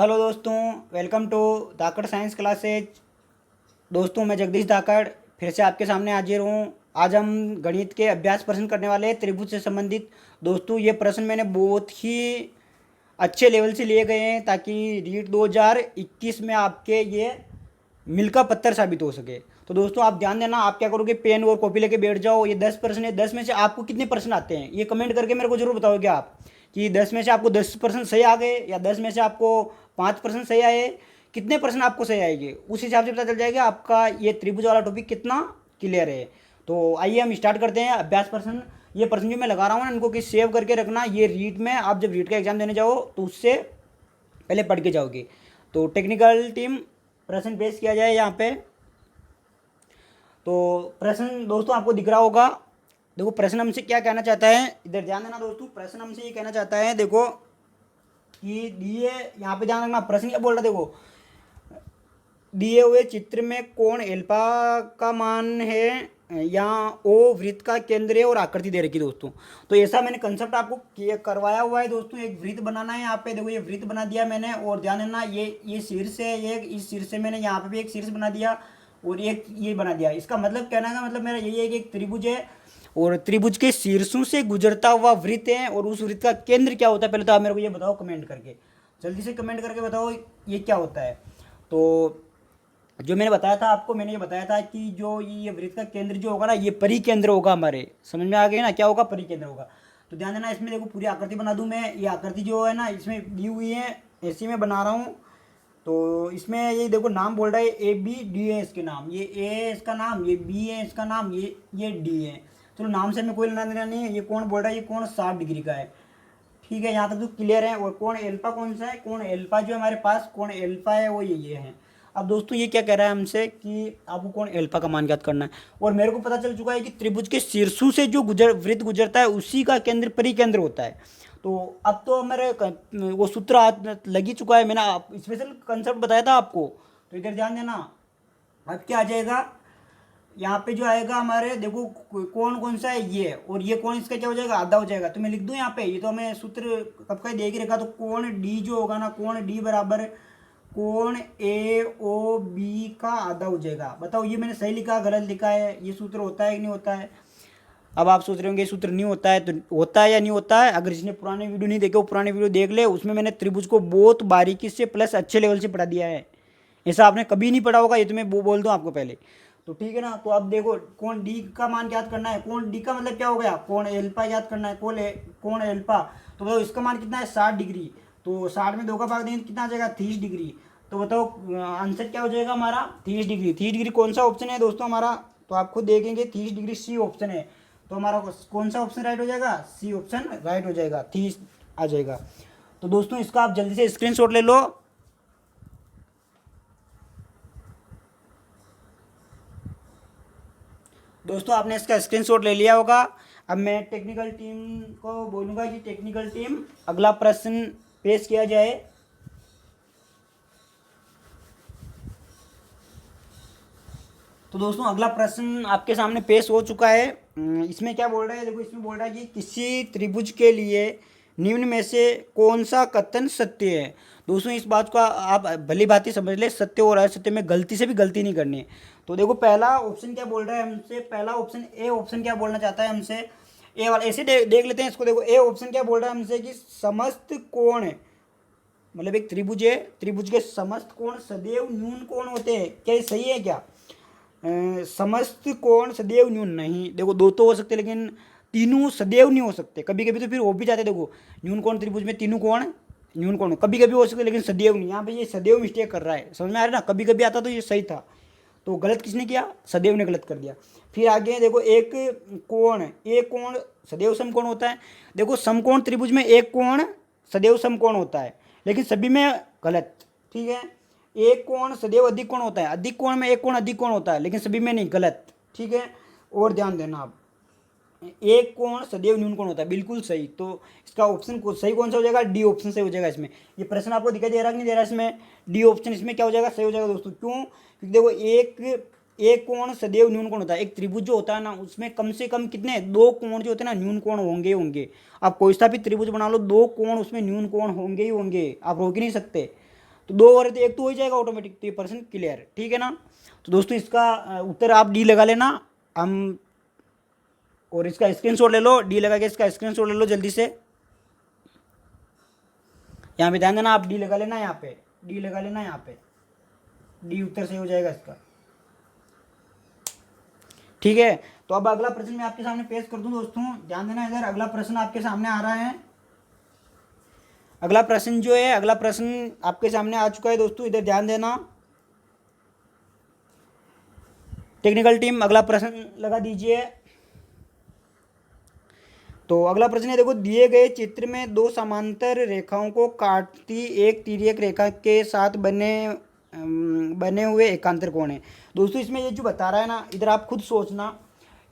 Hello दोस्तों, welcome to Dhakad science classes. दोस्तों, मैं जगदीश धाकड़ फिर से आपके सामने हाजिर हूँ। आज हम गणित के अभ्यास प्रश्न करने वाले हैं, त्रिभुज से संबंधित। दोस्तों, ये प्रश्न मैंने बहुत ही अच्छे लेवल से लिए गए हैं ताकि रीट 2021 में आपके ये मिल का पत्थर साबित हो सके। तो दोस्तों, आप ध्यान देना, आप क्या करोगे, पेन और कॉपी लेके बैठ जाओ। ये 10 प्रश्न है, 10 में से आपको कितने प्रश्न आते हैं ये कमेंट करके मेरे को जरूर बताओगे आप, कि 10 में से आपको 10 प्रश्न सही आ गए या 10 में से आपको 5 प्रश्न सही आए। कितने प्रश्न आपको सही आएंगे उस हिसाब से पता चल जाएगा आपका ये त्रिभुज वाला टॉपिक कितना क्लियर है। तो आइए हम स्टार्ट करते हैं अभ्यास प्रश्न। ये प्रश्न जो मैं लगा रहा हूँ ना, इनको कि सेव करके रखना। ये रीट में आप जब रीट का एग्जाम देने जाओ तो उससे पहले पढ़ के जाओगे। तो टेक्निकल टीम, प्रश्न पेश किया जाए यहाँ पे। तो प्रश्न दोस्तों आपको दिख रहा होगा। देखो, प्रश्न हमसे क्या कहना चाहता है, इधर ध्यान देना दोस्तों। प्रश्न हमसे ये कहना चाहता है, देखो कि दिए, यहाँ पे ध्यान रखना, प्रश्न क्या बोल रहा है। देखो, दिए हुए चित्र में कोण एल्फा का मान है या ओ वृत्त का केंद्र है और आकृति दे रखी दोस्तों। तो ऐसा मैंने कंसेप्ट आपको करवाया हुआ है दोस्तों। एक वृत्त बनाना है, यहाँ पे देखो ये वृत्त बना दिया मैंने। और ध्यान देना, ये शीर्ष है, ये इस शीर्ष से मैंने यहाँ पे भी एक शीर्ष बना दिया और एक ये बना दिया। इसका मतलब कहना का मतलब मेरा यही है कि एक त्रिभुज है और त्रिभुज के शीर्षों से गुजरता हुआ वृत्त है। और उस वृत्त का केंद्र क्या होता है, पहले तो आप मेरे को ये बताओ कमेंट करके, जल्दी से कमेंट करके बताओ ये क्या होता है। तो जो मैंने बताया था आपको, मैंने ये बताया था कि जो ये वृत्त का केंद्र जो होगा ना, ये परिकेंद्र होगा। हमारे समझ में आ गया ना, क्या होगा, परिकेंद्र होगा। तो ध्यान देना, इसमें देखो पूरी आकृति बना दूं मैं। ये आकृति जो है ना, इसमें दी हुई है, ऐसी में बना रहा हूँ। तो इसमें ये देखो नाम बोल रहा है ए बी डी है इसके नाम, ये ए है इसका नाम, ये बी है इसका नाम, ये डी है। चलो, नाम से हमें कोई लेना देना नहीं है। ये कौन बोल रहा है, ये कौन 60 डिग्री का है। ठीक है, यहाँ तक तो क्लियर है। और कौन एल्फा कौन सा है, कौन एल्फा जो हमारे पास कौन एल्फा है वो ये है। अब दोस्तों, ये क्या कह रहा है हमसे कि आपको कौन एल्फा का मान ज्ञात करना है। और मेरे को पता चल चुका है कि त्रिभुज के शीर्षों से जो वृत्त गुजरता है उसी का केंद्र परिकेंद्र होता है। तो अब तो मेरे वो सूत्र हाथ लग ही चुका है। मैंने स्पेशल कंसेप्ट बताया था आपको। तो इधर ध्यान देना, अब क्या आ जाएगा, यहाँ पे जो आएगा हमारे, देखो कौन कौन सा है ये, और ये कौन इसका क्या हो जाएगा, आधा हो जाएगा। तो मैं लिख दूं यहाँ पे, ये तो हमें सूत्र कब का दे के रखा। तो कौन डी जो होगा ना, कौन डी बराबर कौन ए ओ बी का आधा हो जाएगा। बताओ ये मैंने सही लिखा गलत लिखा है, ये सूत्र होता है कि नहीं होता है। अब आप सोच रहे होंगे ये सूत्र नहीं होता है, तो होता है या नहीं होता है। अगर जिसने पुराने वीडियो नहीं देखे वो पुराने वीडियो देख ले, उसमें मैंने त्रिभुज को बहुत बारीकी से प्लस अच्छे लेवल से पढ़ा दिया है। ऐसा आपने कभी नहीं पढ़ा होगा, ये तो मैं बोल दूँ आपको पहले। तो ठीक है ना। तो अब देखो, कौन डी का मान याद करना है। कौन डी का मतलब क्या हो गया, कौन एल्फा याद करना है। कौन एल्फा, तो बताओ इसका मान कितना है, 60 डिग्री। तो 60 में 2 का भाग देंगे तो कितना आ जाएगा, 30 डिग्री। तो बताओ आंसर क्या हो जाएगा हमारा, 30 डिग्री। 30 डिग्री कौन सा ऑप्शन है दोस्तों हमारा, तो आप खुद देखेंगे 30 डिग्री सी ऑप्शन है। तो हमारा कौन सा ऑप्शन राइट हो जाएगा, सी ऑप्शन राइट हो जाएगा, 30 आ जाएगा। तो दोस्तों, इसका आप जल्दी से स्क्रीनशॉट ले लो। दोस्तों, आपने इसका स्क्रीनशॉट ले लिया होगा। अब मैं टेक्निकल टीम को बोलूँगा कि टेक्निकल टीम अगला प्रश्न पेश किया जाए। तो दोस्तों, अगला प्रश्न आपके सामने पेश हो चुका है। इसमें क्या बोल रहा है, देखो इसमें बोल रहा है कि किसी त्रिभुज के लिए निम्न में से कौन सा कथन सत्य है। दोस्तों, इस बात को आप भली भांति समझ ले, सत्य और असत्य में गलती से भी गलती नहीं करनी है। तो देखो, पहला ऑप्शन क्या बोल रहा है हमसे, पहला ऑप्शन ए ऑप्शन क्या बोलना चाहता है हमसे, ए वाला ऐसे देख लेते हैं इसको। देखो, ए ऑप्शन क्या बोल रहा है हमसे कि समस्त कोण, मतलब एक त्रिभुज है, त्रिभुज के समस्त कोण सदैव न्यून कोण होते हैं। क्या ये सही है क्या, समस्त कोण सदैव न्यून नहीं। देखो, दो तो हो सकते लेकिन तीनों सदैव नहीं हो सकते। कभी कभी तो फिर हो भी जाते। देखो, न्यून कोण त्रिभुज में तीनों कोण न्यून कोण कभी कभी हो सकते लेकिन सदैव नहीं। यहाँ पे ये सदैव मिस्टेक कर रहा है, समझ में आ रहा है ना। कभी कभी आता तो ये सही था, तो गलत किसने किया, सदैव ने गलत कर दिया। फिर आगे देखो, एक कोण सदैव समकोण होता है। देखो, समकोण त्रिभुज में एक कोण सदैव समकोण होता है लेकिन सभी में गलत। ठीक है, एक कोण सदैव अधिक कोण होता है, अधिक कोण में एक कोण अधिक कोण होता है लेकिन सभी में नहीं, गलत। ठीक है, और ध्यान देना आप, एक कोण सदैव न्यून कोण होता है, बिल्कुल सही। तो इसका ऑप्शन सही कौन सा हो जाएगा, डी ऑप्शन सही हो जाएगा। इसमें ये प्रश्न आपको दिखाई दे रहा है कि नहीं दे रहा है, इसमें डी ऑप्शन इसमें क्या हो जाएगा, सही हो जाएगा दोस्तों। क्यों, क्योंकि देखो एक कोण सदैव न्यून कोण होता है। एक त्रिभुज जो होता है ना, उसमें कम से कम कितने, दो कोण जो होते हैं ना, न्यून कोण होंगे आप कोई सा भी त्रिभुज बना लो, दो कोण उसमें न्यून कोण होंगे ही होंगे, आप रोक ही नहीं सकते। तो 2 और 1 तो हो ही जाएगा ऑटोमेटिक, तो ये पर्सन क्लियर, ठीक है ना। तो दोस्तों इसका उत्तर आप डी लगा लेना हम, और इसका स्क्रीनशॉट ले लो, डी लगा के इसका स्क्रीनशॉट ले लो जल्दी से। यहाँ पे ध्यान देना, आप डी लगा लेना, यहाँ पे डी लगा लेना, यहाँ पे डी उत्तर सही हो जाएगा इसका, ठीक है। तो अब अगला प्रश्न मैं आपके सामने पेश कर दूं दोस्तों, ध्यान देना इधर। अगला प्रश्न आपके सामने आ रहा है, अगला प्रश्न जो है, अगला प्रश्न आपके सामने आ चुका है दोस्तों, इधर ध्यान देना। टेक्निकल टीम अगला प्रश्न लगा दीजिए। तो अगला प्रश्न है, देखो दिए गए चित्र में दो समांतर रेखाओं को काटती एक तिर्यक रेखा के साथ बने हुए एकांतर कोण है। दोस्तों इसमें ये जो बता रहा है ना, इधर आप खुद सोचना,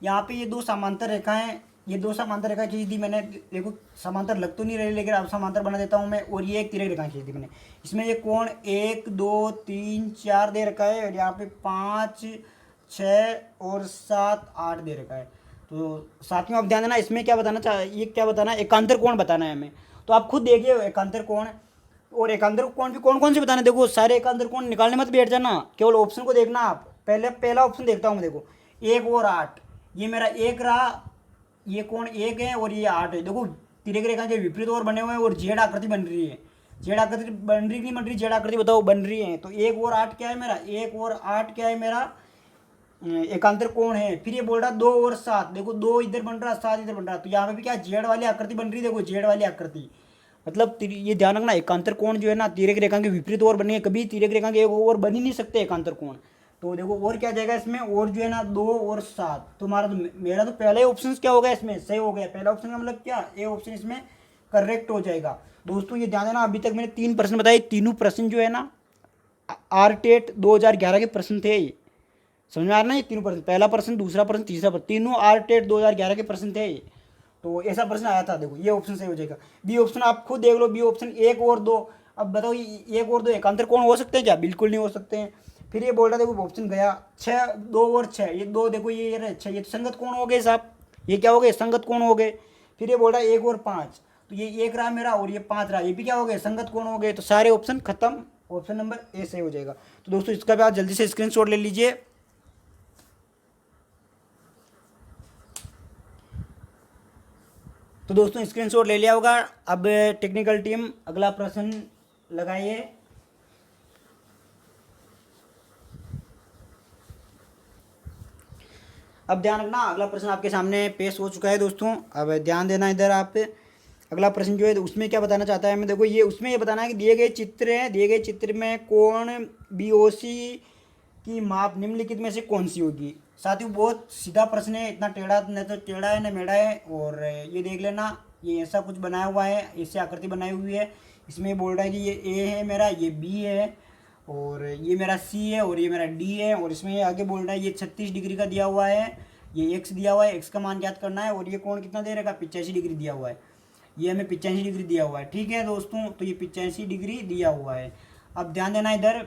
यहाँ पे ये दो समांतर रेखाएं, ये दो समांतर रेखा खींच दी मैंने, देखो समांतर लग तो नहीं रही लेकिन अब समांतर बना देता हूँ मैं, और ये एक तिर्यक रेखा खींच दी मैंने। इसमें ये कोण 1 2 3 4 दे रखा है, और यहाँ पे 5 6 और 7 8 दे रखा है। तो साथियों आप ध्यान देना, इसमें क्या बताना ये क्या बताना है, एकांतर कोण बताना है हमें। तो आप खुद देखिए एकांतर कोण, और एकांतर कोण भी कौन कौन से बताने, देखो सारे एकांतर कोण निकालने मत बैठ जाना, केवल ऑप्शन को देखना आप। पहला ऑप्शन देखता हूँ मैं, देखो 1 और 8, ये मेरा 1 रहा, ये कोण 1 है और ये 8 है। देखो तिर्यक रेखा के विपरीत और बने हुए हैं, और जेड आकृति बन रही है, जेड आकृति बन रही नहीं बन रही, जेड आकृति बताओ बन रही है। तो 1 और 8 क्या है मेरा, 1 और 8 क्या है मेरा, एकांतर कोण है। फिर ये बोल रहा 2 और 7, देखो 2 इधर बन रहा 7 इधर बन रहा, तो यहाँ पे भी क्या जेड वाली आकृति बन रही है, देखो जेड वाली आकृति, मतलब ये ध्यान रखना एकांतर कोण जो है ना तिर्यक रेखा के विपरीत और बनेंगे, कभी तिर्यक रेखा के एक और बन ही नहीं सकते एकांतर कोण। तो देखो और क्या जाएगा इसमें, और जो है ना 2 और 7, तुम्हारा तो मेरा तो पहला ही ऑप्शन क्या हो गया इसमें, सही हो गया। पहला ऑप्शन का मतलब क्या, ए ऑप्शन इसमें करेक्ट हो जाएगा। दोस्तों ये ध्यान देना, अभी तक मैंने 3 प्रश्न बताए, तीनों प्रश्न जो है ना आरटेट 2011 के प्रश्न थे। ये समझ में आ रहा ना, ये तीनों प्रश्न, पहला प्रश्न, दूसरा प्रश्न, तीसरा प्रश्न, तीनों आरटेट 2011 के प्रश्न थे। तो ऐसा प्रश्न आया था, देखो ये ऑप्शन सही हो जाएगा। बी ऑप्शन आप खुद देख लो, बी ऑप्शन 1 और 2, अब बताओ 1 और 2 एकांतर कोण हो सकते हैं क्या, बिल्कुल नहीं हो सकते हैं। फिर ये बोल रहा देखो ऑप्शन गया 6 2 और 6, ये 2 देखो ये 6, ये तो संगत कोण हो गए साहब, ये क्या हो गए, संगत कोण हो गए। फिर ये बोल रहा है 1 और 5, तो ये 1 रहा मेरा और ये 5 रहा, ये भी क्या हो गए, संगत कोण हो गए। तो सारे ऑप्शन खत्म, ऑप्शन नंबर ए सही हो जाएगा। तो दोस्तों इसका भी आप जल्दी से स्क्रीनशॉट ले लीजिए। तो दोस्तों स्क्रीनशॉट ले लिया होगा। अब टेक्निकल टीम अगला प्रश्न लगाइए। अब ध्यान रखना, अगला प्रश्न आपके सामने पेश हो चुका है दोस्तों। अब ध्यान देना इधर आप, अगला प्रश्न जो है उसमें क्या बताना चाहता है हमें, देखो ये उसमें ये बताना है कि दिए गए चित्र हैं, दिए गए चित्र में कोण बीओसी की माप निम्नलिखित में से कौन सी होगी। साथियों बहुत सीधा प्रश्न है, इतना टेढ़ा न तो टेढ़ा है न मेढ़ा है। और ये देख लेना, ये ऐसा कुछ बनाया हुआ है, इससे आकृति बनाई हुई है। इसमें बोल रहा है कि ये ए है मेरा, ये बी है, और ये मेरा सी है, और ये मेरा डी है। और इसमें ये आगे बोल रहा है ये 36 डिग्री का दिया हुआ है, ये एक्स दिया हुआ है, एक्स का मान ज्ञात करना है। और ये कोण कितना दे रखा, 85 डिग्री दिया हुआ है, ये हमें 85 डिग्री दिया हुआ है, ठीक है दोस्तों। तो ये 85 डिग्री दिया हुआ है। अब ध्यान देना इधर,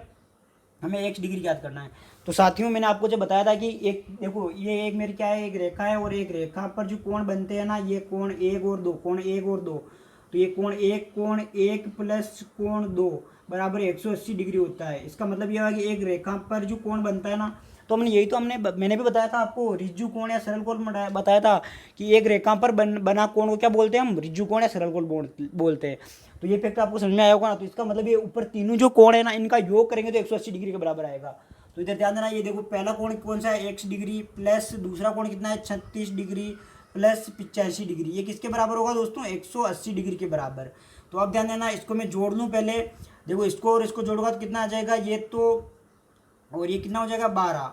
हमें एक्स डिग्री याद करना है। तो साथियों मैंने आपको जब बताया था कि एक देखो ये एक मेरी क्या है, एक रेखा है, और एक रेखा पर जो कोण बनते हैं ना, ये कोण 1 और 2, कोण 1 और 2, तो ये कोण 1 प्लस कोण 2 बराबर 180 डिग्री होता है। इसका मतलब यह है कि एक रेखा पर जो कोण बनता है ना, तो मैंने भी बताया था आपको, रिज्जु कोण या सरल कोण बताया था कि एक रेखा पर बना कोण को क्या बोलते हैं हम, रिज्जु कोण या सरल कोण बोलते हैं। तो ये फैक्ट आपको समझ में आया होगा ना। तो इसका मतलब ये ऊपर तीनों जो कोण है ना, इनका योग करेंगे तो 180 डिग्री के बराबर आएगा। तो इधर ध्यान देना, ये देखो पहला कोण कौन सा है, x डिग्री, प्लस दूसरा कोण कितना है 36 डिग्री प्लस 85 डिग्री, ये किसके बराबर होगा दोस्तों, 180 डिग्री के बराबर। तो अब ध्यान देना, इसको मैं जोड़ लूँ पहले, देखो इसको और इसको जोड़ूंगा तो कितना आ जाएगा, ये तो और ये कितना हो जाएगा 12,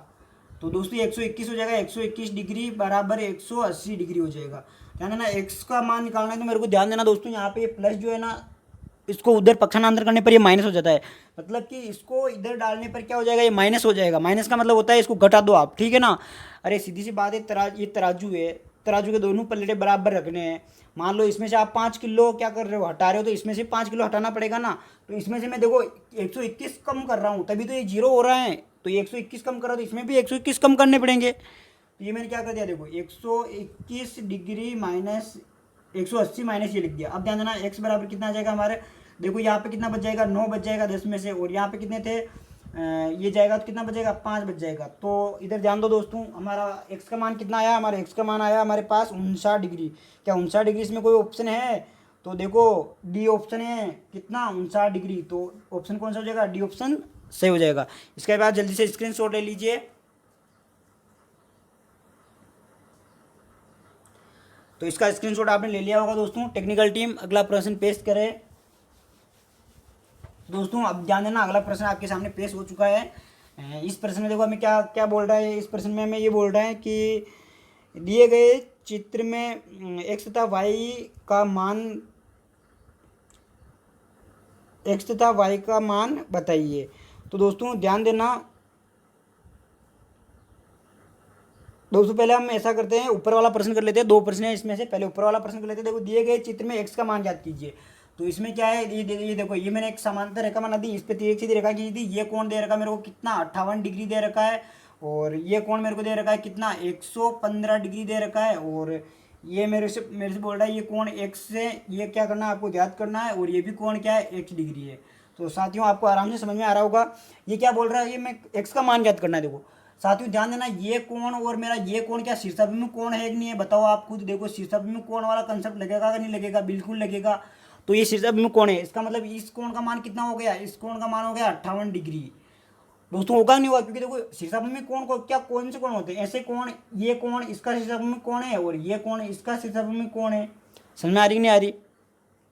तो दोस्तों 121 हो जाएगा, 121 डिग्री बराबर 180 डिग्री हो जाएगा। ध्यान देना x का मान निकालना है, तो मेरे को ध्यान देना दोस्तों, यहाँ पे प्लस जो है ना, इसको उधर पक्षांतर करने पर ये माइनस हो जाता है, मतलब कि इसको इधर डालने पर क्या हो जाएगा, ये माइनस हो जाएगा। माइनस का मतलब होता है इसको घटा दो आप, ठीक है ना। अरे सीधी सी बात है, ये तराजू है, तराजू के दोनों पल्ले बराबर रखने हैं। मान लो इसमें से आप 5 किलो क्या कर रहे हो, हटा रहे हो, तो इसमें से 5 किलो हटाना पड़ेगा ना। तो इसमें से मैं देखो 121 कम कर रहा हूँ, तभी तो ये 0 हो रहा है। तो ये 121 कम कर रहा, तो इसमें भी 121 कम करने पड़ेंगे। तो ये मैंने क्या कर दिया, देखो 121 डिग्री माइनस 180 माइनस ये लिख दिया। अब ध्यान देना, x बराबर कितना आ जाएगा हमारे, देखो यहाँ पे कितना बच जाएगा, 9 बच जाएगा 10 में से, और यहाँ पे कितने थे, ये जाएगा तो कितना बचेगा, 5 बच जाएगा। तो इधर ध्यान दो दोस्तों, हमारा एक्स का मान कितना आया, हमारे एक्स का मान आया हमारे पास 59 डिग्री। क्या 59 डिग्री इसमें कोई ऑप्शन है? तो देखो डी ऑप्शन है, कितना, 59 डिग्री। तो ऑप्शन कौन सा हो जाएगा, डी ऑप्शन सही हो जाएगा। इसके बाद जल्दी से स्क्रीनशॉट ले लीजिए। तो इसका स्क्रीनशॉट आपने ले लिया होगा दोस्तों। टेक्निकल टीम अगला प्रश्न पेश करे। दोस्तों अब ध्यान देना, अगला प्रश्न आपके सामने पेश हो चुका है। इस प्रश्न में देखो हमें क्या क्या बोल रहा है। इस प्रश्न में हमें ये बोल रहा है कि दिए गए चित्र में एक्स तथा वाई का मान बताइए। तो दोस्तों ध्यान देना, दोस्तों पहले हम ऐसा करते हैं, ऊपर वाला प्रश्न कर लेते हैं। 2 प्रश्न है इसमें से, पहले ऊपर वाला प्रश्न कर लेते हैं। देखो दिए गए चित्र में एक्स का मान ज्ञात कीजिए। तो इसमें क्या है, ये देखो, ये मैंने एक समांतर रेखा बना दी, इस पे एक सीधी रेखा खींची थी। ये कोण दे रखा है मेरे को कितना, 58 डिग्री दे रखा है। और ये कोण मेरे को दे रखा है कितना, 115 डिग्री दे रखा है। और ये मेरे से बोल रहा है ये कोण एक्स से ये क्या करना है, आपको ज्ञात करना है। और ये भी कोण क्या है, एक्स डिग्री है। तो साथियों आपको आराम से समझ में आ रहा होगा ये क्या बोल रहा है, ये मैं एक्स का मान ज्ञात करना है। देखो साथियों ध्यान देना, ये कोण और मेरा ये कोण क्या शीर्षाभिमुख कोण है कि नहीं है, बताओ आप खुद। देखो शीर्षाभिमुख कोण वाला कंसेप्ट लगेगा कि नहीं लगेगा, बिल्कुल लगेगा। तो ये शीर्षाभिमुख कोण है, इसका मतलब इस कोण का मान कितना हो गया, इस कोण का मान हो गया 58 डिग्री। दोस्तों होगा नहीं होगा, क्योंकि देखो शीर्षाभिमुख कोण को क्या, कौन से कोण होते हैं, ऐसे कोण, ये कोण इसका शीर्षाभिमुख कोण है और ये कोण इसका शीर्षाभिमुख कोण है। समझ में आ रही कि नहीं आ रही?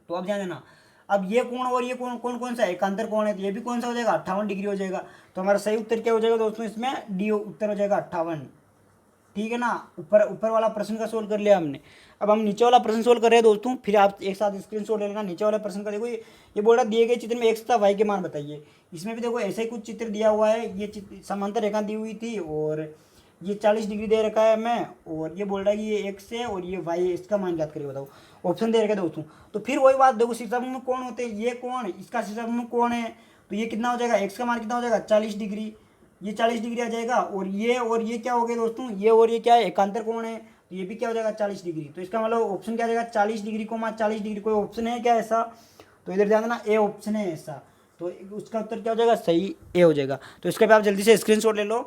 तो अब ध्यान देना, अब ये कोण और ये कोण कौन सा है, एकांतर कोण है। तो ये भी कौन सा हो जाएगा, 58 डिग्री हो जाएगा। तो हमारा सही उत्तर क्या हो जाएगा दोस्तों, इसमें डी उत्तर हो जाएगा 58। ठीक है ना, ऊपर वाला प्रश्न का सोल्व कर लिया हमने। अब हम नीचे वाला प्रश्न सोल्व कर रहे हैं दोस्तों, फिर आप एक साथ स्क्रीनशॉट ले लेना नीचे वाले प्रश्न का। देखो ये बोल रहा है दिए गए चित्र में एक्स तथा वाई के मान बताइए। इसमें भी देखो ऐसे ही कुछ चित्र दिया हुआ है, ये समांतर रेखा दी हुई थी और ये 40 डिग्री दे रखा है हमें, और ये बोल रहा है कि ये एक्स है और ये वाई है, इसका मान ज्ञात करिए। बताओ, ऑप्शन दे रखे दोस्तों। तो फिर वही बात, देखो शीर्षाभिमुख कौन होते हैं, ये कौन, इसका शीर्षाभिमुख कौन है। तो ये कितना हो जाएगा, एक्स का मान कितना हो जाएगा, 40 डिग्री। ये 40 डिग्री आ जाएगा। और ये क्या हो गया दोस्तों, ये और ये क्या है, एकांतर कोण है। तो ये भी क्या हो जाएगा, 40 डिग्री। तो इसका मतलब ऑप्शन क्या आ जाएगा, 40 डिग्री को 40 डिग्री। कोई ऑप्शन है क्या ऐसा? तो इधर ध्यान देना, ए ऑप्शन है ऐसा। तो उसका उत्तर क्या हो जाएगा, सही ए हो जाएगा। तो इसके बाद आप जल्दी से स्क्रीनशॉट ले लो।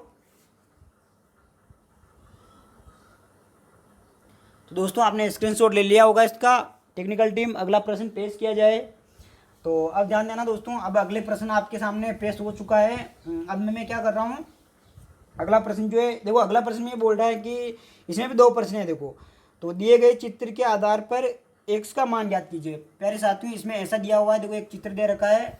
तो दोस्तों आपने स्क्रीनशॉट ले लिया होगा इसका। टेक्निकल टीम अगला प्रश्न पेश किया जाए। तो अब ध्यान देना दोस्तों, अब अगले प्रश्न आपके सामने पेश हो चुका है। अब मैं क्या कर रहा हूँ, अगला प्रश्न जो है, देखो अगला प्रश्न में बोल रहा है कि इसमें भी 2 प्रश्न है। देखो, तो दिए गए चित्र के आधार पर एक्स का मान ज्ञात कीजिए। प्यारे साथियों इसमें ऐसा दिया हुआ है, देखो एक चित्र दे रखा है,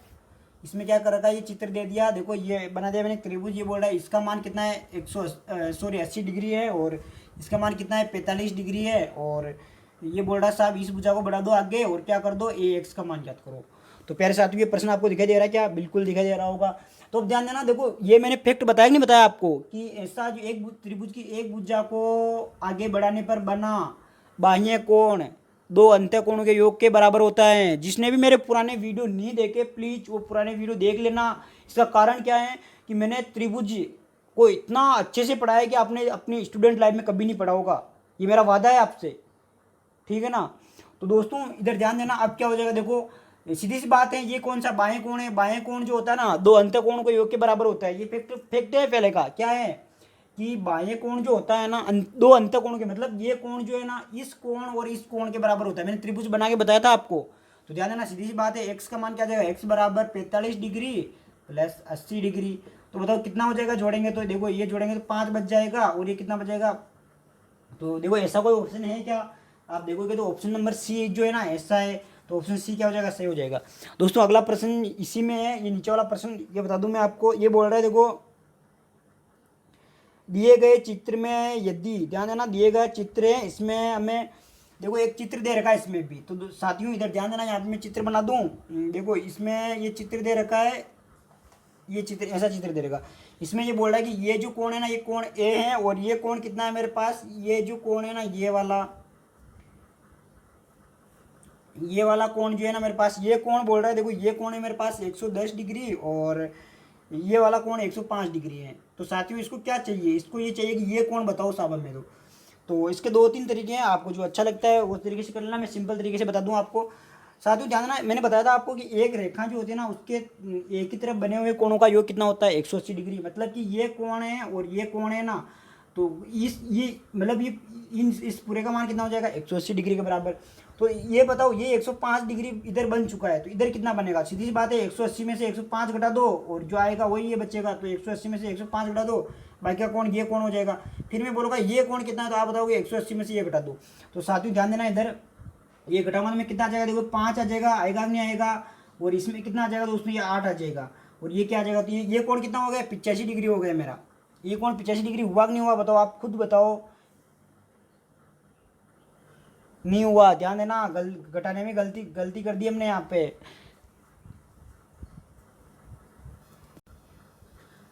इसमें क्या कर रखा है, ये चित्र दे दिया। देखो ये बना दिया मैंने त्रिभुज। ये बोल रहा है इसका मान कितना है, 80 डिग्री है, और इसका मान कितना है, 45 डिग्री है। और ये बोल रहा है साहब इस भुजा को बढ़ा दो आगे और क्या कर दो, ए एक्स का मान ज्ञात करो। तो प्यारे साथियों ये प्रश्न आपको दिखाई दे रहा है क्या, बिल्कुल दिखाई दे रहा होगा। तो अब ध्यान देना, देखो ये मैंने फैक्ट बताया कि नहीं बताया आपको, कि ऐसा जो एक त्रिभुज की एक भुजा को आगे बढ़ाने पर बना बाह्य कोण 2 अंत्य कोणों के योग के बराबर होता है। जिसने भी मेरे पुराने वीडियो नहीं देखे प्लीज वो पुराने वीडियो देख लेना। इसका कारण क्या है कि मैंने त्रिभुज को इतना अच्छे से पढ़ाया कि आपने अपनी स्टूडेंट लाइफ में कभी नहीं पढ़ा होगा, ये मेरा वादा है आपसे। ठीक है ना। तो दोस्तों इधर ध्यान देना, अब क्या हो जाएगा, देखो सीधी सी बात है, ये कौन सा बाएं कोण है, बाएं कोण जो होता है ना 2 अंत्य कोण के योग के बराबर होता है। ये फैक्ट है पहले का, क्या है कि बाह्य कोण जो होता है ना 2 अंत्य कोण के, मतलब ये कोण जो है ना इस कोण और इस कोण के बराबर होता है। मैंने त्रिभुज बना के बताया था आपको। तो ध्यान देना, सीधी सी बात है, एक्स का मान क्या जाएगा, एक्स बराबर 45 डिग्री प्लस 80 डिग्री। तो बताओ कितना हो जाएगा, जोड़ेंगे तो देखो ये जोड़ेंगे तो 5 बच जाएगा, और ये कितना बचेगा। तो देखो ऐसा कोई ऑप्शन है क्या, आप देखोगे तो ऑप्शन नंबर सी जो है ना ऐसा है। तो ऑप्शन सी क्या हो जाएगा, सही हो जाएगा। दोस्तों अगला प्रश्न इसी में है, ये नीचे वाला प्रश्न ये बता दूं मैं आपको। ये बोल रहा है देखो दिए गए चित्र में, यदि ध्यान देना दिए गए चित्र है, इसमें हमें देखो एक चित्र दे रखा है इसमें भी। तो साथियों इधर ध्यान देना, यहाँ पे मैं चित्र बना दूं। देखो इसमें ये चित्र दे रखा है, ये चित्र ऐसा चित्र दे रखा। इसमें ये बोल रहा है कि ये जो कोण है ना ये कोण ए है, और ये कोण कितना है मेरे पास, ये जो कोण है ना ये वाला कोण जो है ना मेरे पास, ये कोण बोल रहा है, देखो ये कोण है मेरे पास 110 डिग्री, और ये वाला कोण 105 डिग्री है। तो साथियों इसको क्या चाहिए, इसको ये चाहिए कि ये कोण बताओ साहब में। तो इसके 2-3 तरीके हैं, आपको जो अच्छा लगता है उस तरीके से कर लेना। मैं सिंपल तरीके से बता दूं आपको। साथियों ध्यान देना, मैंने बताया था आपको कि एक रेखा जो होती है ना उसके एक ही तरफ बने हुए कोणों का योग कितना होता है 180 डिग्री। मतलब कि ये कोण है और ये कोण है ना, तो इस ये मतलब ये इस पूरे का मान कितना हो जाएगा 180 डिग्री के बराबर। तो ये बताओ ये 105 डिग्री इधर बन चुका है, तो इधर कितना बनेगा? सीधी सी बात है, 180 में से 105 घटा दो और जो आएगा वही ये बचेगा। तो 180 में से 105 घटा दो, बाकी का कोण ये कोण हो जाएगा। फिर मैं बोलूँगा ये कोण कितना है, तो आप बताओगे 180 में से ये घटा दो। तो साथियों ध्यान देना, इधर ये घटाओगे में कितना आ जाएगा? देखो 5 आ जाएगा, आएगा नहीं आएगा। और इसमें कितना आ जाएगा? तो उसमें ये 8 आ जाएगा। और ये क्या आ जाएगा? तो ये कोण कितना हो गया? 85 डिग्री हो गया मेरा। ये कोण 85 डिग्री हुआ कि नहीं हुआ? बताओ, आप खुद बताओ। नहीं हुआ। ध्यान देना, घटाने में गलती कर दी हमने यहाँ पे।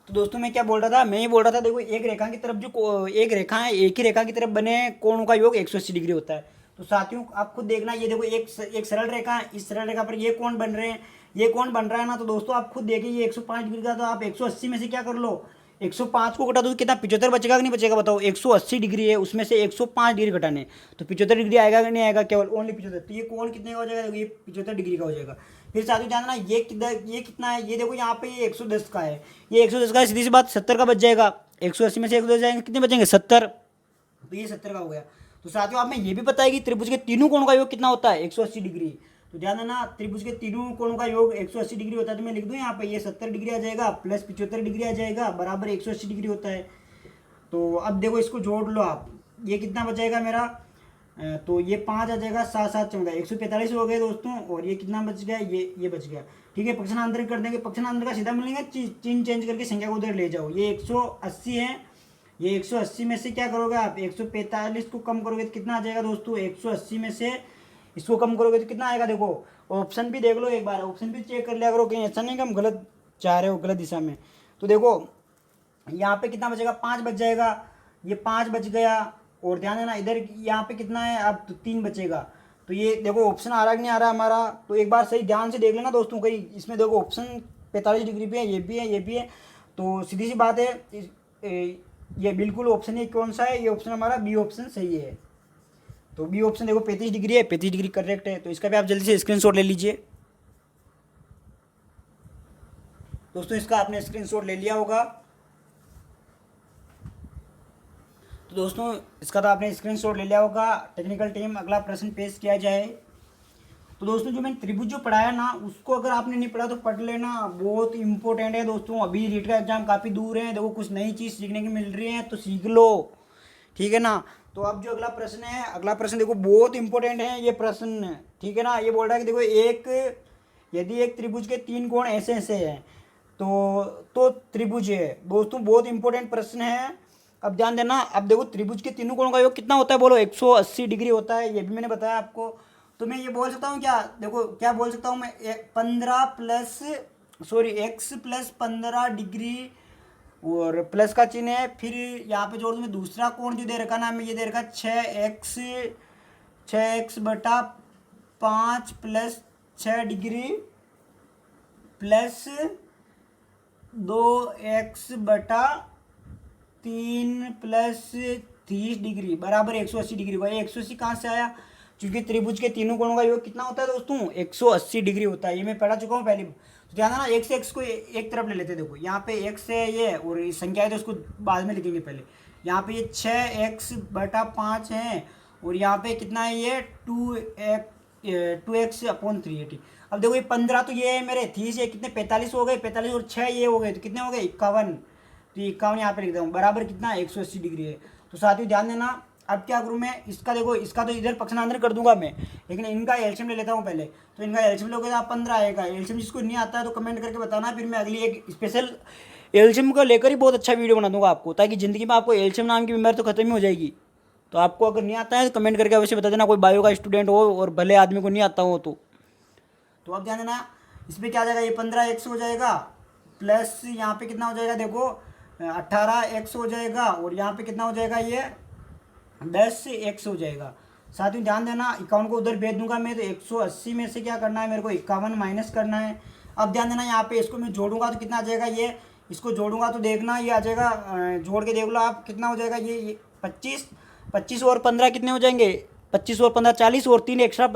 तो दोस्तों मैं क्या बोल रहा था? मैं ये बोल रहा था, देखो एक रेखा की तरफ जो एक रेखा है, एक ही रेखा की तरफ बने कोणों का योग 180 डिग्री होता है। तो साथियों आप खुद देखना, ये देखो एक सरल रेखा है, इस सरल रेखा पर ये कोण बन रहे हैं, ये कोण बन रहा है ना। तो दोस्तों आप खुद देखिए, ये 105 डिग्री का, तो आप 180 में से क्या कर लो, 105 को घटा दो तो कितना 75 बचेगा कि नहीं बचेगा? बताओ, 180 डिग्री है, उसमें से 105 डिग्री घटाने, तो 75 डिग्री आएगा कि नहीं आएगा? केवल ओनली 75। तो ये कोण कितने का हो जाएगा? ये 75 डिग्री का हो जाएगा। फिर साथियों ध्यान देना, ये कितना है? ये देखो यहाँ पे ये 110 का है, ये 110 का है, सीधी सी बात 70 का बच जाएगा। 180 में से 110 जाएंगे, कितने बचेंगे? 70। तो ये 70 का हो गया। तो साथियों आप में ये भी पता है कि त्रिभुज के तीनों कोणों का योग कितना होता है? 180 डिग्री। तो ध्यान देना, त्रिभुज के तीनों कोणों का योग 180 डिग्री होता है। तो मैं लिख दूं यहाँ पे, ये 70 डिग्री आ जाएगा प्लस 75 डिग्री आ जाएगा बराबर 180 डिग्री होता है। तो अब देखो इसको जोड़ लो आप, ये कितना बचेगा मेरा? तो ये 5 आ जाएगा, 7 7 14, 145 हो गए दोस्तों। और ये कितना बच गया? ये बच गया। ठीक है, पक्षांतर कर देंगे, पक्षांतर का सीधा मिलेंगे, चिन्ह चेंज करके संख्या को उधर ले जाओ। ये 180 है, ये 180 में से क्या करोगे आप? 145 को कम करोगे तो कितना आ जाएगा दोस्तों? 180 में से इसको कम करोगे तो कितना आएगा? देखो ऑप्शन भी देख लो एक बार, ऑप्शन भी चेक कर लिया करो, कहीं ऐसा नहीं कि हम गलत जा रहे हो, गलत दिशा में। तो देखो यहाँ पे कितना बचेगा? 5 बच जाएगा, ये 5 बच गया। और ध्यान देना इधर यहाँ पे कितना है? अब तो 3 बचेगा। तो ये देखो ऑप्शन आ रहा है कि नहीं आ रहा हमारा? तो एक बार सही ध्यान से देख लेना दोस्तों, कहीं इसमें देखो ऑप्शन 45 डिग्री पे है, ये भी है, ये भी है। तो सीधी सी बात है, ये बिल्कुल ऑप्शन ये कौन सा है? ये ऑप्शन हमारा बी ऑप्शन सही है। तो बी ऑप्शन देखो 35 डिग्री है, 35 डिग्री करेक्ट है। तो इसका भी आप जल्दी से स्क्रीनशॉट ले लीजिए दोस्तों, इसका आपने स्क्रीनशॉट ले लिया होगा। तो दोस्तों इसका तो आपने स्क्रीनशॉट ले लिया होगा। टेक्निकल टीम अगला प्रश्न पेश किया जाए। तो दोस्तों जो मैंने त्रिभुज जो पढ़ाया ना, उसको अगर आपने नहीं पढ़ा तो पढ़ लेना, बहुत इंपॉर्टेंट है दोस्तों। अभी रीट का एग्जाम काफ़ी दूर है, देखो कुछ नई चीज़ सीखने की मिल रही है, तो सीख लो, ठीक है ना। तो अब जो अगला प्रश्न है, अगला प्रश्न देखो बहुत इंपॉर्टेंट है ये प्रश्न, ठीक है ना। ये बोल रहा है कि देखो यदि एक त्रिभुज के 3 कोण ऐसे ऐसे हैं तो त्रिभुज है दोस्तों, बहुत इंपॉर्टेंट प्रश्न है। अब ध्यान देना, अब देखो त्रिभुज के तीनों कोणों का योग कितना होता है? बोलो 180 डिग्री होता है, ये भी मैंने बताया आपको। तो मैं ये बोल सकता हूँ क्या? देखो क्या बोल सकता हूँ मैं, 15 plus sorry x plus 15 degree और प्लस का चिन्ह है, फिर यहाँ पे जोड़ दूँ मैं दूसरा कोण जो दे रखा ना, मैं ये दे रखा 6x बटा 5 प्लस 6 डिग्री प्लस 2x बटा 3 प्लस 30 डिग्री बराबर 180 डिग्री हुआ। 180 कहाँ से आया? क्योंकि त्रिभुज के तीनों कोणों का योग कितना होता है दोस्तों? 180 डिग्री होता है, ये मैं पढ़ा चुका हूँ पहले। तो ध्यान देना, x से x को एक तरफ ले लेते हैं। देखो यहाँ पे x है ये, और ये संख्या है तो उसको बाद में लिखेंगे पहले। यहाँ पे ये 6x बटा 5 है, और यहाँ पे कितना है? ये 2x अपॉन 3 है, ठीक। अब देखो ये 15 तो ये है मेरे, 30 ये कितने? 45 हो गए, 45 और 6 ये हो गए, तो कितने हो गए? 51। तो 51 यहाँ पे लिख देता हूँ, बराबर कितना? 180 डिग्री है। तो साथियों ध्यान देना, अब क्या करूँ मैं? इसका देखो, इसका तो इधर पक्षांतर कर दूंगा मैं, लेकिन इनका एलसीएम ले लेता हूँ पहले। तो इनका एलसीएम लोगे तो आप 15 आएगा। एलसीएम जिसको नहीं आता है तो कमेंट करके बताना, फिर मैं अगली एक स्पेशल एलसीएम को लेकर ही बहुत अच्छा वीडियो बना दूंगा आपको, ताकि ज़िंदगी में आपको एलसीएम नाम की बीमारी तो खत्म ही हो जाएगी। तो आपको अगर नहीं आता है तो कमेंट करके अवश्य बता देना, कोई बायो का स्टूडेंट हो और भले आदमी को नहीं आता हो तो अब ध्यान देना, इसमें क्या आ जाएगा? ये 15x हो जाएगा, प्लस यहाँ पे कितना हो जाएगा? देखो 18x हो जाएगा, और यहाँ पे कितना हो जाएगा? ये 10x हो जाएगा। साथ ही ध्यान देना, 51 को उधर भेज दूंगा मैं, तो 180 में से क्या करना है मेरे को? 51 माइनस करना है। अब ध्यान देना, यहाँ पे इसको मैं जोड़ूंगा तो कितना आ जाएगा? ये इसको जोड़ूंगा तो देखना ये आ जाएगा, जोड़ के देख लो आप कितना हो जाएगा। ये 25 और 15 कितने हो जाएंगे? 25 और 15 40, और 3 एक्स्ट्रा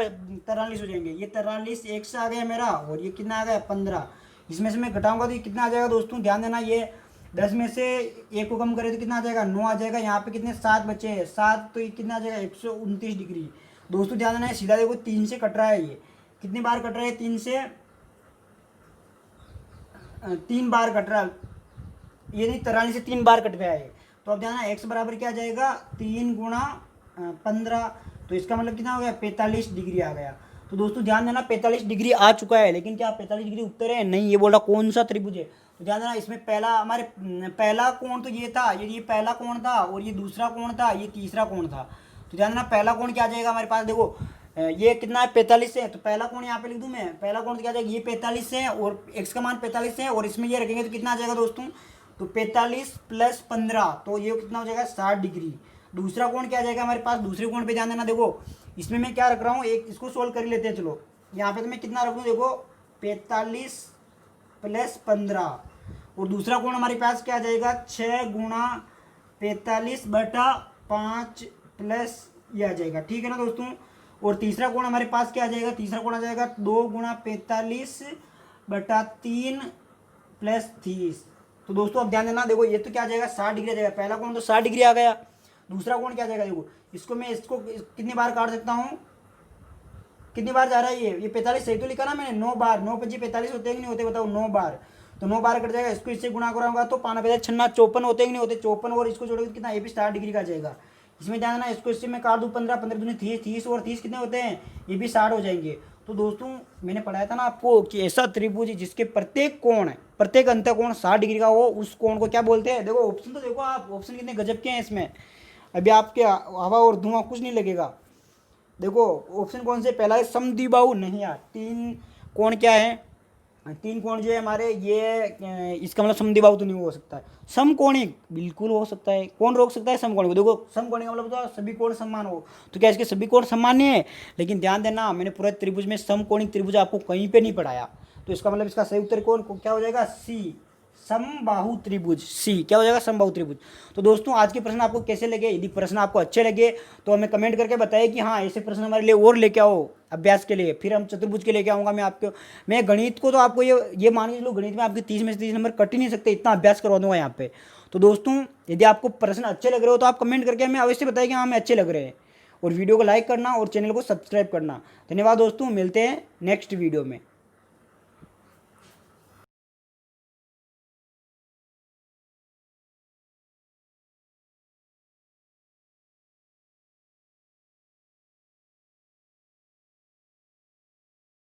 43 हो जाएंगे। ये 43 एक से आ गया मेरा, और ये कितना आ गया 15। इसमें से मैं घटाऊंगा तो ये कितना आ जाएगा दोस्तों, ध्यान देना। ये 10 में से एक को कम करें तो कितना आ जाएगा 9 आ जाएगा। यहाँ पे कितने 7 बचे हैं, 7 तो ये कितना आ जाएगा 129 डिग्री। दोस्तों ध्यान देना, सीधा देखो 3 से कट रहा है। ये कितनी बार कट रहा है, 3 से 3 बार कट रहा है, ये नहीं 43 से 3 बार कट रहा है। तो अब ध्यान, एक्स बराबर क्या आ जाएगा 3 गुणा 15, तो इसका मतलब कितना हो गया 45 डिग्री आ गया। तो दोस्तों ध्यान देना 45 डिग्री आ चुका है, लेकिन क्या 45 डिग्री उत्तर है नहीं, ये बोल रहा कौन सा त्रिभुज है। तो ध्यान देना, इसमें पहला हमारे पहला कोण तो ये था, ये पहला कोण था, और ये दूसरा कोण था, ये तीसरा कोण था। तो ध्यान देना पहला कोण क्या आ जाएगा हमारे पास, देखो ये कितना है 45 है, तो पहला कोण यहाँ पे लिख दूं मैं। पहला कोण तो क्या आ जाएगा, ये 45 है और एक्स का मान 45 है, और इसमें ये रखेंगे तो कितना आ जाएगा दोस्तों, तो 45 प्लस 15, तो ये कितना हो जाएगा 60 डिग्री। दूसरा कोण क्या आ जाएगा हमारे पास, दूसरे कोण पे ध्यान देना। देखो इसमें मैं क्या रख रहा हूँ, एक इसको सोल्व कर लेते हैं। चलो यहाँ पे तो मैं कितना रख दूँ, देखो 45 प्लस 15, और दूसरा कोण हमारे पास क्या आ जाएगा 6 गुणा 45 बटा 5 प्लस ये आ जाएगा, ठीक है ना दोस्तों। और तीसरा कोण हमारे पास क्या आ जाएगा, तीसरा कोण आ जाएगा 2 गुणा 45 बटा 3 प्लस 30। तो दोस्तों अब ध्यान देना, देखो ये तो क्या आ जाएगा 60 डिग्री आ जाएगा। पहला कोण तो 60 डिग्री आ गया, दूसरा कोण क्या आ जाएगा, देखो इसको मैं इसको कितनी बार काट सकता हूँ, कितनी बार जा रहा है ये 45 सही तो लिखा ना मैंने, 9 बार। 9 5 45 होते हैं कि नहीं होते बताओ, 9 बार। तो 9 बार कट जाएगा, इसको इससे गुणा कराऊंगा तो 5 5 56 54 होते हैं कि नहीं होते, 54, और इसको जोड़ोगे तो कितना, ये भी 60 डिग्री का आ जाएगा। इसमें ध्यान देना, इसको इससे मैं काट दूँ 15 15 दूनी 30 30, और 30 कितने होते हैं, ये भी 60 हो जाएंगे। तो दोस्तों मैंने पढ़ाया था ना आपको कि ऐसा त्रिभुज जिसके प्रत्येक कोण है, प्रत्येक अंतःकोण 60 डिग्री का हो, उस कोण को क्या बोलते हैं। देखो ऑप्शन तो देखो आप, ऑप्शन कितने गजब के हैं इसमें, अभी आपके हवा और धुआं कुछ नहीं लगेगा। देखो ऑप्शन कौन से, पहला है समद्विबाहु, नहीं यार 3 कोण क्या है, 3 कोण जो है हमारे ये, इसका मतलब समद्विबाहु तो नहीं हो सकता है, समकोणिक बिल्कुल हो सकता है। कौन रोक सकता है समकोणिक को, देखो समकोणिक का मतलब तो सभी कोण समान हो, तो क्या इसके सभी कोण समान नहीं है। लेकिन ध्यान देना, मैंने पूरे त्रिभुज में समकोणिक त्रिभुज आपको कहीं पे नहीं पढ़ाया, तो इसका मतलब इसका सही उत्तर कौन क्या हो जाएगा, सी, समबाहु त्रिभुज, सी क्या हो जाएगा समबाहु त्रिभुज। तो दोस्तों आज के प्रश्न आपको कैसे लगे, यदि प्रश्न आपको अच्छे लगे तो हमें कमेंट करके बताइए कि हाँ ऐसे प्रश्न हमारे लिए और लेके आओ अभ्यास के लिए, फिर हम चतुर्भुज के लेके आऊँगा मैं आपको। मैं गणित को तो आपको ये मान के चलो, गणित में आपके 30 में से 30 नंबर कट ही नहीं सकते, इतना अभ्यास करवा दूंगा यहाँ पे। तो दोस्तों यदि आपको प्रश्न अच्छे लग रहे हो तो आप कमेंट करके हमें अवश्य बताइए कि हाँ हमें अच्छे लग रहे हैं, और वीडियो को लाइक करना और चैनल को सब्सक्राइब करना। धन्यवाद दोस्तों, मिलते हैं नेक्स्ट वीडियो में।